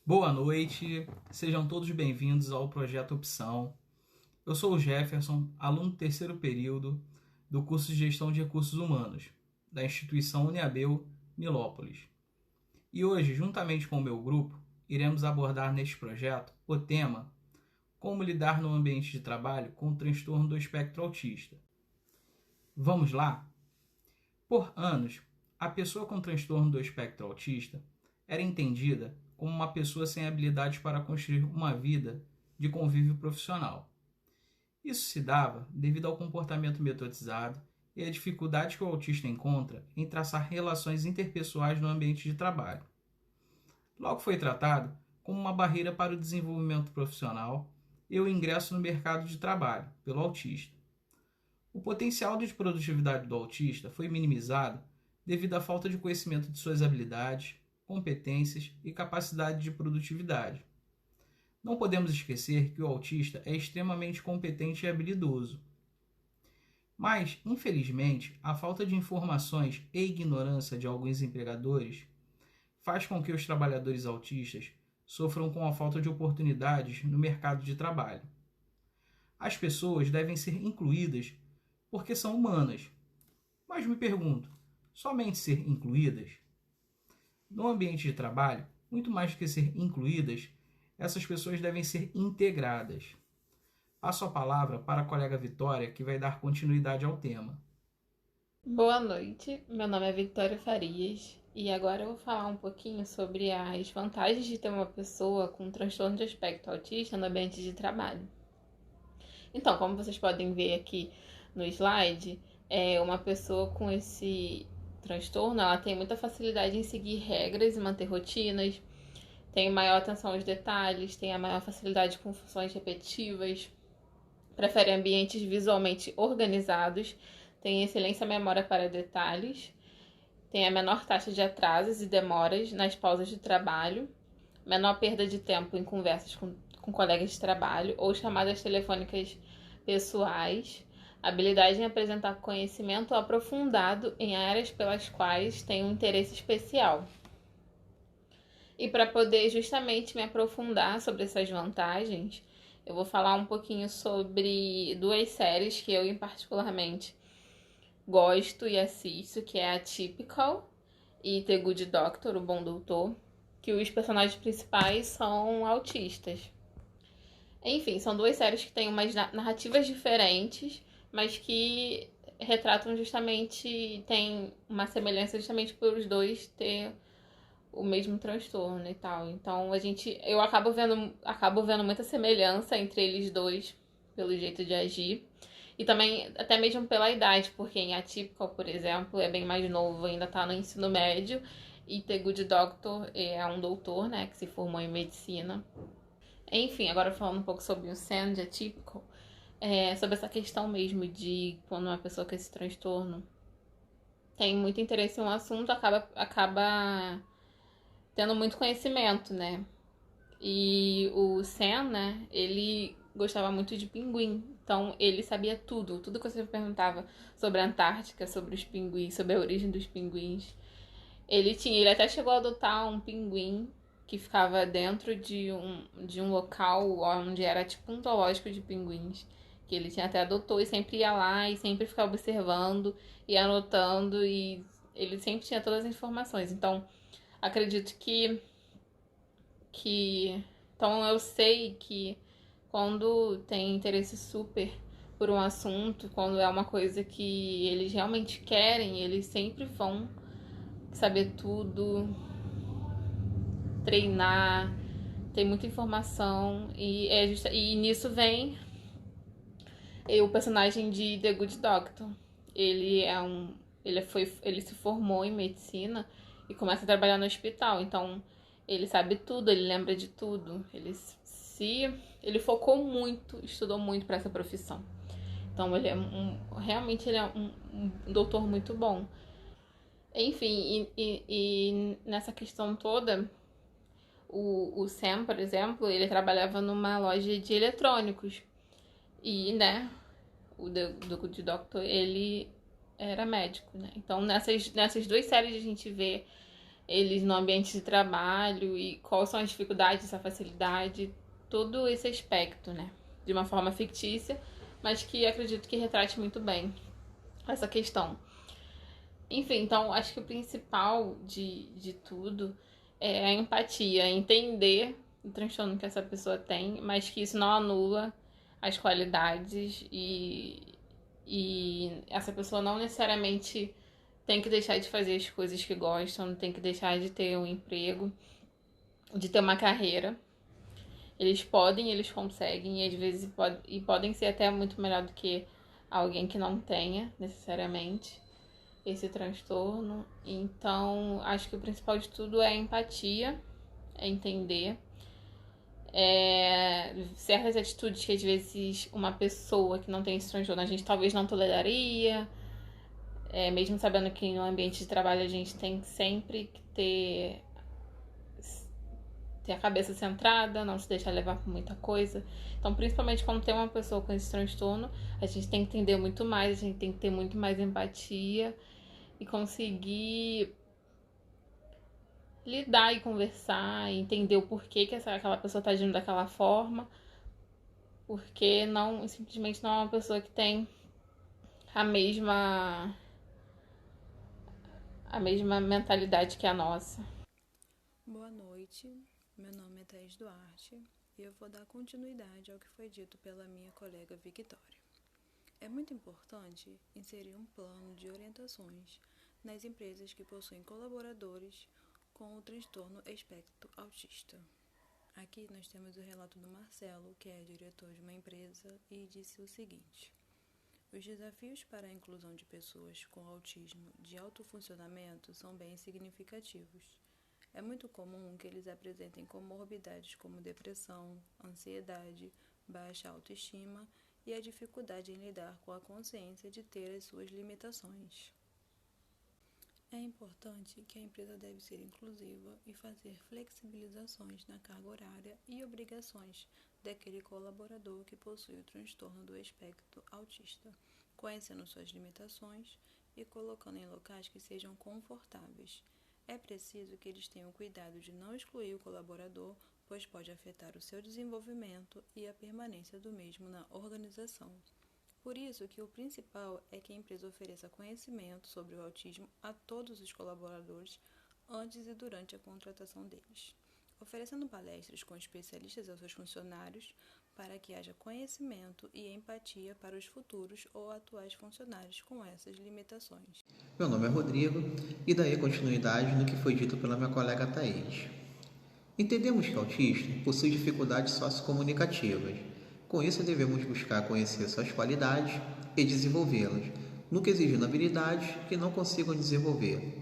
Boa noite, sejam todos bem-vindos ao Projeto Opção. Eu sou o Jefferson, aluno do terceiro período do curso de Gestão de Recursos Humanos, da instituição Uniabel Nilópolis. E hoje, juntamente com o meu grupo, iremos abordar neste projeto o tema Como lidar no ambiente de trabalho com o transtorno do espectro autista. Vamos lá? Por anos, a pessoa com transtorno do espectro autista era entendida como uma pessoa sem habilidades para construir uma vida de convívio profissional. Isso se dava devido ao comportamento metodizado e à dificuldade que o autista encontra em traçar relações interpessoais no ambiente de trabalho. Logo foi tratado como uma barreira para o desenvolvimento profissional e o ingresso no mercado de trabalho pelo autista. O potencial de produtividade do autista foi minimizado devido à falta de conhecimento de suas habilidades, competências e capacidade de produtividade. Não podemos esquecer que o autista é extremamente competente e habilidoso. Mas, infelizmente, a falta de informações e ignorância de alguns empregadores faz com que os trabalhadores autistas sofram com a falta de oportunidades no mercado de trabalho. As pessoas devem ser incluídas porque são humanas. Mas me pergunto, somente ser incluídas? No ambiente de trabalho, muito mais do que ser incluídas, essas pessoas devem ser integradas. Passo a palavra para a colega Vitória, que vai dar continuidade ao tema. Boa noite, meu nome é Victoria Farias e agora eu vou falar um pouquinho sobre as vantagens de ter uma pessoa com transtorno de espectro autista no ambiente de trabalho. Então, como vocês podem ver aqui no slide, uma pessoa com esse transtorno, ela tem muita facilidade em seguir regras e manter rotinas, tem maior atenção aos detalhes, tem a maior facilidade com funções repetitivas, prefere ambientes visualmente organizados, tem excelência memória para detalhes, tem a menor taxa de atrasos e demoras nas pausas de trabalho, menor perda de tempo em conversas com colegas de trabalho ou chamadas telefônicas pessoais, habilidade em apresentar conhecimento aprofundado em áreas pelas quais tem um interesse especial. E para poder justamente me aprofundar sobre essas vantagens, eu vou falar um pouquinho sobre duas séries que eu, particularmente, gosto e assisto, que é Atypical e The Good Doctor, o Bom Doutor, que os personagens principais são autistas. Enfim, são duas séries que têm umas narrativas diferentes, mas que retratam justamente, tem uma semelhança justamente por os dois ter o mesmo transtorno e tal. Então eu acabo vendo muita semelhança entre eles dois pelo jeito de agir. E também, até mesmo pela idade, porque em Atypical, por exemplo, é bem mais novo, ainda tá no ensino médio. E The Good Doctor é um doutor, né, que se formou em medicina. Enfim, agora falando um pouco sobre o Sam de Atypical, sobre essa questão mesmo de quando uma pessoa com esse transtorno tem muito interesse em um assunto, acaba tendo muito conhecimento, né? E o Sam, né, ele gostava muito de pinguim. Então ele sabia tudo, tudo que você perguntava sobre a Antártica, sobre os pinguins, sobre a origem dos pinguins. Ele até chegou a adotar um pinguim que ficava dentro de um local onde era tipo um zoológico de pinguins. Que ele tinha até adotou e sempre ia lá e sempre ficava observando e anotando e ele sempre tinha todas as informações. Então, acredito que então eu sei que quando tem interesse super por um assunto, quando é uma coisa que eles realmente querem, eles sempre vão saber tudo, treinar, tem muita informação e nisso vem o personagem de The Good Doctor. Ele é um ele se formou em medicina e começa a trabalhar no hospital, então ele sabe tudo, ele lembra de tudo, ele focou muito, estudou muito para essa profissão. Então realmente ele é um doutor muito bom. Enfim, e nessa questão toda, o Sam, por exemplo, ele trabalhava numa loja de eletrônicos. E, né, do Good Doctor, ele era médico, né? Então, nessas duas séries a gente vê eles no ambiente de trabalho e quais são as dificuldades, essa facilidade, todo esse aspecto, né? De uma forma fictícia, mas que acredito que retrate muito bem essa questão. Enfim, então acho que o principal de tudo é a empatia, entender o transtorno que essa pessoa tem, mas que isso não anula as qualidades e essa pessoa não necessariamente tem que deixar de fazer as coisas que gostam, não tem que deixar de ter um emprego, de ter uma carreira. Eles podem, eles conseguem, e às vezes podem ser até muito melhor do que alguém que não tenha, necessariamente, esse transtorno. Então, acho que o principal de tudo é a empatia, é entender certas atitudes que às vezes uma pessoa que não tem esse transtorno a gente talvez não toleraria, mesmo sabendo que no ambiente de trabalho a gente tem sempre que ter a cabeça centrada, não se deixar levar por muita coisa. Então, principalmente quando tem uma pessoa com esse transtorno, a gente tem que entender muito mais, a gente tem que ter muito mais empatia e conseguir lidar e conversar, e entender o porquê que aquela pessoa está agindo daquela forma, porque simplesmente não é uma pessoa que tem a mesma mentalidade que a nossa. Boa noite, meu nome é Thaís Duarte e eu vou dar continuidade ao que foi dito pela minha colega Victória. É muito importante inserir um plano de orientações nas empresas que possuem colaboradores com o transtorno espectro autista. Aqui nós temos o relato do Marcelo, que é diretor de uma empresa, e disse o seguinte: os desafios para a inclusão de pessoas com autismo de alto funcionamento são bem significativos. É muito comum que eles apresentem comorbidades como depressão, ansiedade, baixa autoestima e a dificuldade em lidar com a consciência de ter as suas limitações. É importante que a empresa deve ser inclusiva e fazer flexibilizações na carga horária e obrigações daquele colaborador que possui o transtorno do espectro autista, conhecendo suas limitações e colocando em locais que sejam confortáveis. É preciso que eles tenham cuidado de não excluir o colaborador, pois pode afetar o seu desenvolvimento e a permanência do mesmo na organização. Por isso que o principal é que a empresa ofereça conhecimento sobre o autismo a todos os colaboradores antes e durante a contratação deles, oferecendo palestras com especialistas aos seus funcionários para que haja conhecimento e empatia para os futuros ou atuais funcionários com essas limitações. Meu nome é Rodrigo e daí continuidade no que foi dito pela minha colega Thaís. Entendemos que o autista possui dificuldades sociocomunicativas. Com isso, devemos buscar conhecer suas qualidades e desenvolvê-las, nunca exigindo habilidades que não consigam desenvolver.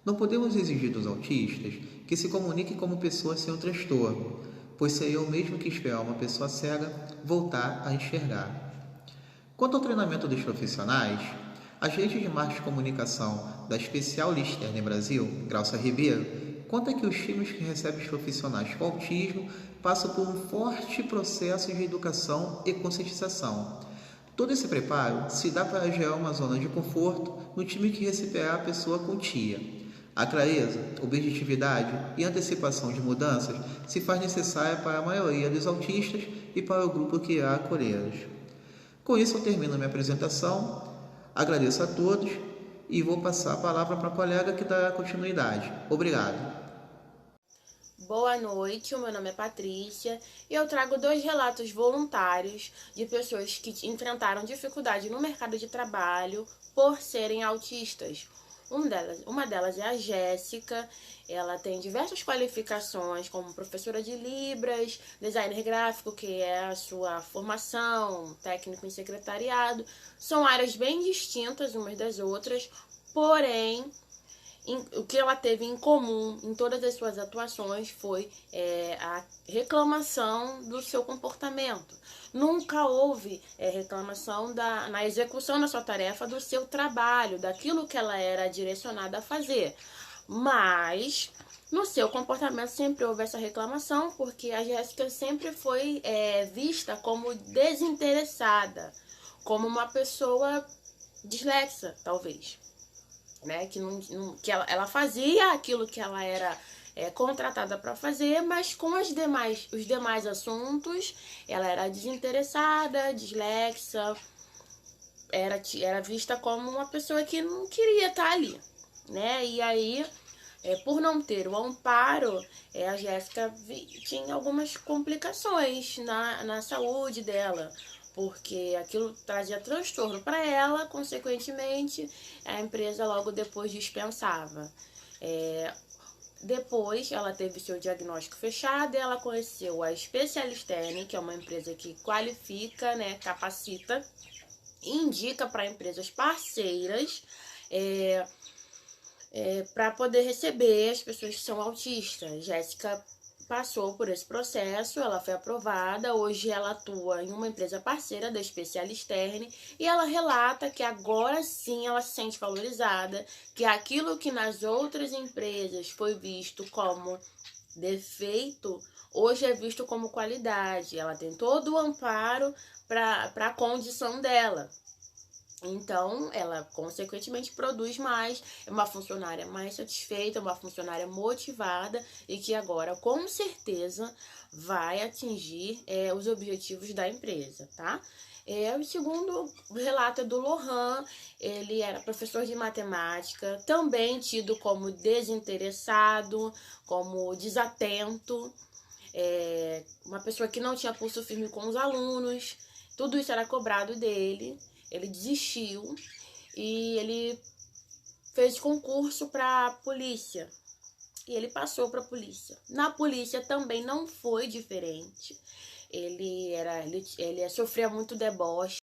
Não podemos exigir dos autistas que se comuniquem como pessoas sem um transtorno, pois seria o mesmo que esperar uma pessoa cega voltar a enxergar. Quanto ao treinamento dos profissionais, a gerente de marketing de comunicação da Especial Listerine Brasil, Graucia Ribeiro, conta que os times que recebem os profissionais com autismo passam por um forte processo de educação e conscientização. Todo esse preparo se dá para gerar uma zona de conforto no time que receberá a pessoa com TIA. A clareza, objetividade e antecipação de mudanças se faz necessária para a maioria dos autistas e para o grupo que irá acolhê-los. Com isso eu termino minha apresentação, agradeço a todos e vou passar a palavra para a colega que dará continuidade. Obrigado. Boa noite, o meu nome é Patrícia e eu trago 2 relatos voluntários de pessoas que enfrentaram dificuldade no mercado de trabalho por serem autistas. Uma delas é a Jéssica, ela tem diversas qualificações como professora de Libras, designer gráfico, que é a sua formação, técnico em secretariado. São áreas bem distintas umas das outras, porém o que ela teve em comum em todas as suas atuações foi a reclamação do seu comportamento. Nunca houve reclamação na execução da sua tarefa, do seu trabalho, daquilo que ela era direcionada a fazer. Mas no seu comportamento sempre houve essa reclamação, porque a Jéssica sempre foi vista como desinteressada, como uma pessoa dislexa, talvez. né? Que ela fazia aquilo que ela era contratada para fazer, mas com os demais assuntos, ela era desinteressada, dislexa, era vista como uma pessoa que não queria estar ali, né? E aí, por não ter o amparo, a Jéssica tinha algumas complicações na saúde dela, porque aquilo trazia transtorno para ela, consequentemente, a empresa logo depois dispensava. Depois, ela teve seu diagnóstico fechado e ela conheceu a Specialisterne, que é uma empresa que qualifica, né, capacita e indica para empresas parceiras para poder receber as pessoas que são autistas. Jéssica passou por esse processo, ela foi aprovada, hoje ela atua em uma empresa parceira da Specialisterne e ela relata que agora sim ela se sente valorizada, que aquilo que nas outras empresas foi visto como defeito, hoje é visto como qualidade. Ela tem todo o amparo para a condição dela. Então, ela, consequentemente, produz mais, é uma funcionária mais satisfeita, uma funcionária motivada e que agora, com certeza, vai atingir os objetivos da empresa, tá? O segundo relato é do Lohan. Ele era professor de matemática, também tido como desinteressado, como desatento, uma pessoa que não tinha pulso firme com os alunos. Tudo isso era cobrado dele. Ele desistiu e ele fez concurso para a polícia. E ele passou para a polícia. Na polícia também não foi diferente. Ele sofria muito deboche.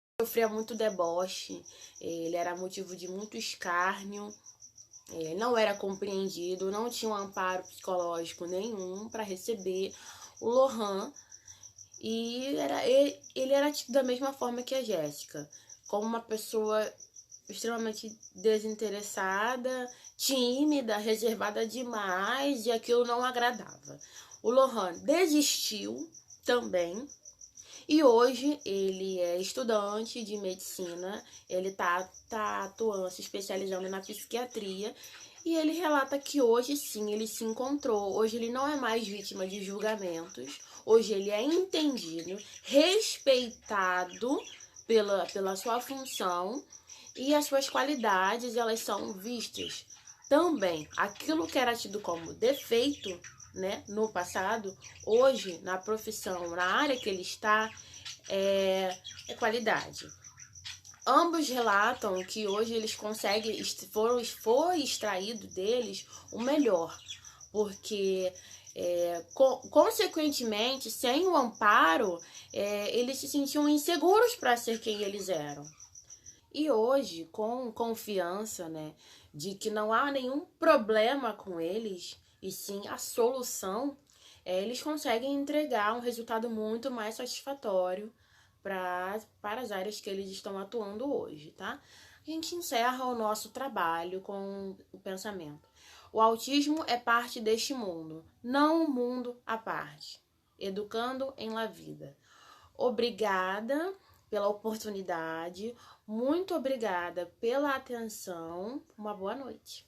Ele era motivo de muito escárnio. Ele não era compreendido, não tinha um amparo psicológico nenhum para receber o Lohan. E ele era tido da mesma forma que a Jéssica, como uma pessoa extremamente desinteressada, tímida, reservada demais, e aquilo não agradava. O Lohan desistiu também, e hoje ele é estudante de medicina, ele tá atuando, se especializando na psiquiatria, e ele relata que hoje sim ele se encontrou, hoje ele não é mais vítima de julgamentos, hoje ele é entendido, respeitado pela sua função, e as suas qualidades, elas são vistas também. Aquilo que era tido como defeito, né, no passado, hoje, na profissão, na área que ele está, é qualidade. Ambos relatam que hoje eles conseguem, foi extraído deles o melhor, porque consequentemente, sem o amparo, eles se sentiam inseguros para ser quem eles eram. E hoje, com confiança, né, de que não há nenhum problema com eles, e sim a solução, eles conseguem entregar um resultado muito mais satisfatório para as áreas que eles estão atuando hoje, tá? A gente encerra o nosso trabalho com o pensamento: o autismo é parte deste mundo, não um mundo à parte. Educando em La Vida. Obrigada pela oportunidade, muito obrigada pela atenção, uma boa noite.